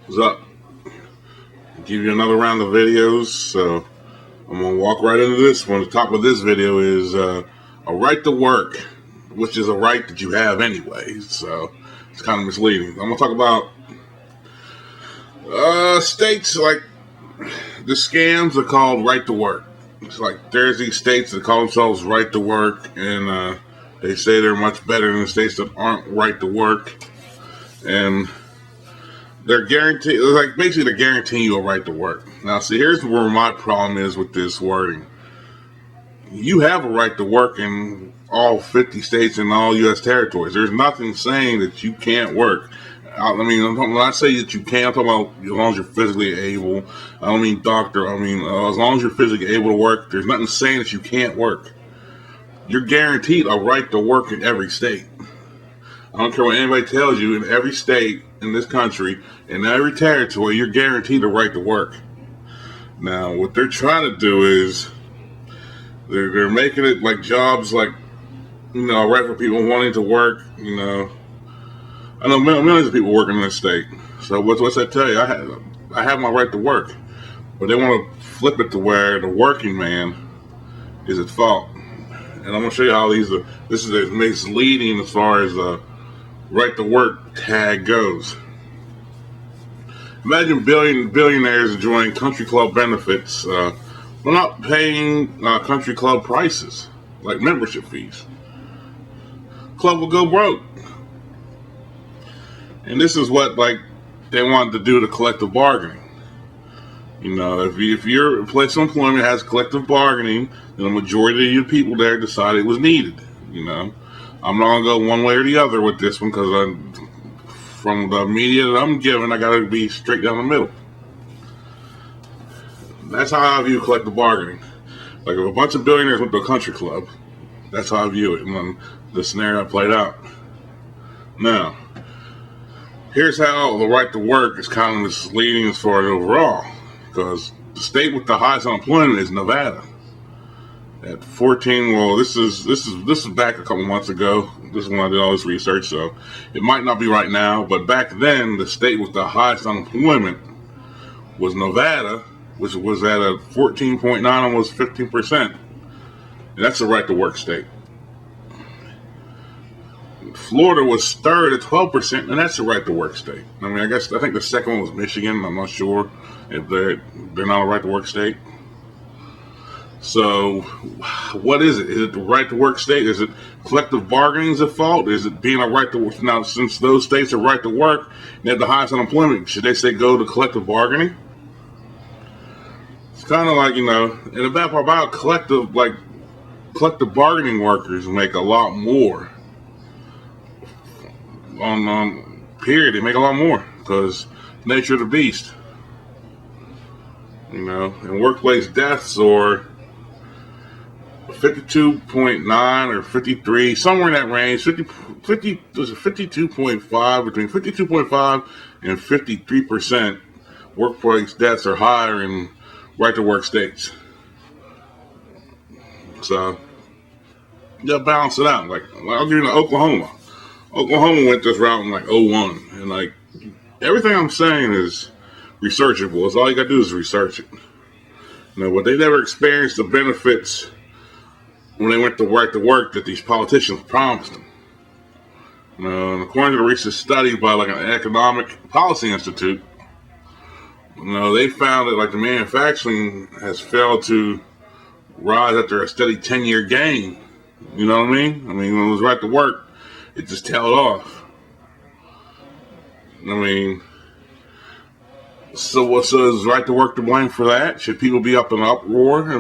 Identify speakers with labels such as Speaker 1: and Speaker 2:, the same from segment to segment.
Speaker 1: What's up? Give you another round of videos. So I'm gonna walk right into this one. The top of this video is a right to work, which is a right that you have anyway. So it's kind of misleading. I'm gonna talk about states like the scams are called right to work. It's like there's these states that call themselves right to work, and they say they're much better than the states that aren't right to work, and they're guaranteed, like basically they're guaranteeing you a right to work. Now, see, here's where my problem is with this wording. You have a right to work in all 50 states and all U.S. territories. There's nothing saying that you can't work. I mean, when I say that you can, I'm talking about as long as you're physically able. I don't mean doctor. I mean, as long as you're physically able to work, there's nothing saying that you can't work. You're guaranteed a right to work in every state. I don't care what anybody tells you, in every state in this country, in every territory, you're guaranteed a right to work. Now, what they're trying to do is they're making it like jobs, like, right for people wanting to work. I know millions of people working in this state. So what's that tell you? I have my right to work, but they want to flip it to where the working man is at fault. And I'm gonna show you how this is misleading as far as the right to work tag goes. Imagine billionaires enjoying country club benefits, but not paying country club prices, like membership fees. Club will go broke. And this is what they wanted to do to collective bargaining. If your place of employment has collective bargaining, then the majority of the people there decided it was needed. I'm not gonna go one way or the other with this one because from the media that I'm given, I gotta be straight down the middle. That's how I view collective bargaining. Like if a bunch of billionaires went to a country club, that's how I view it. And then the scenario played out. Now, here's how the right to work is kind of misleading as far as overall, because the state with the highest unemployment is Nevada. At 14, well, this is back a couple months ago. This is when I did all this research, so it might not be right now. But back then, the state with the highest unemployment was Nevada, which was at a 14.9, almost 15%. And that's the right to work state. Florida was third at 12%, and that's the right to work state. I think the second one was Michigan. I'm not sure if they're not a right to work state. So, what is it? Is it the right to work state? Is it collective bargaining's at fault? Is it being a right to work? Now, since those states are right to work and have the highest unemployment, should they say go to collective bargaining? It's kind of like, and the bad part about collective bargaining workers make a lot more. Period, they make a lot more because nature of the beast. And workplace deaths or 52.9 or 53, somewhere in that range. 52.5, between 52.5 and 53% workplace deaths are higher in right to work states. So you gotta balance it out. Like I'll give you Oklahoma. Oklahoma went this route in '01, and everything I'm saying is researchable. It's all you gotta do is research it. But they never experienced the benefits when they went to right to work that these politicians promised them. And according to a recent study by an economic policy institute, they found that the manufacturing has failed to rise after a steady 10-year gain. You know what I mean? When it was right to work, it just tailed off. So is right to work to blame for that? Should people be up in an uproar? I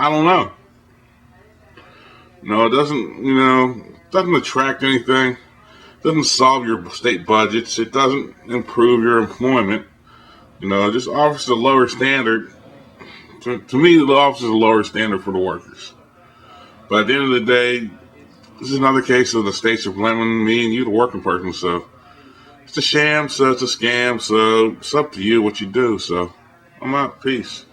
Speaker 1: don't know. No, it doesn't attract anything. It doesn't solve your state budgets. It doesn't improve your employment. It just offers a lower standard. To me, it offers a lower standard for the workers. But at the end of the day, this is another case of the states are blaming me and you, the working person. So it's a sham, so it's a scam. So it's up to you what you do. So I'm out. Peace.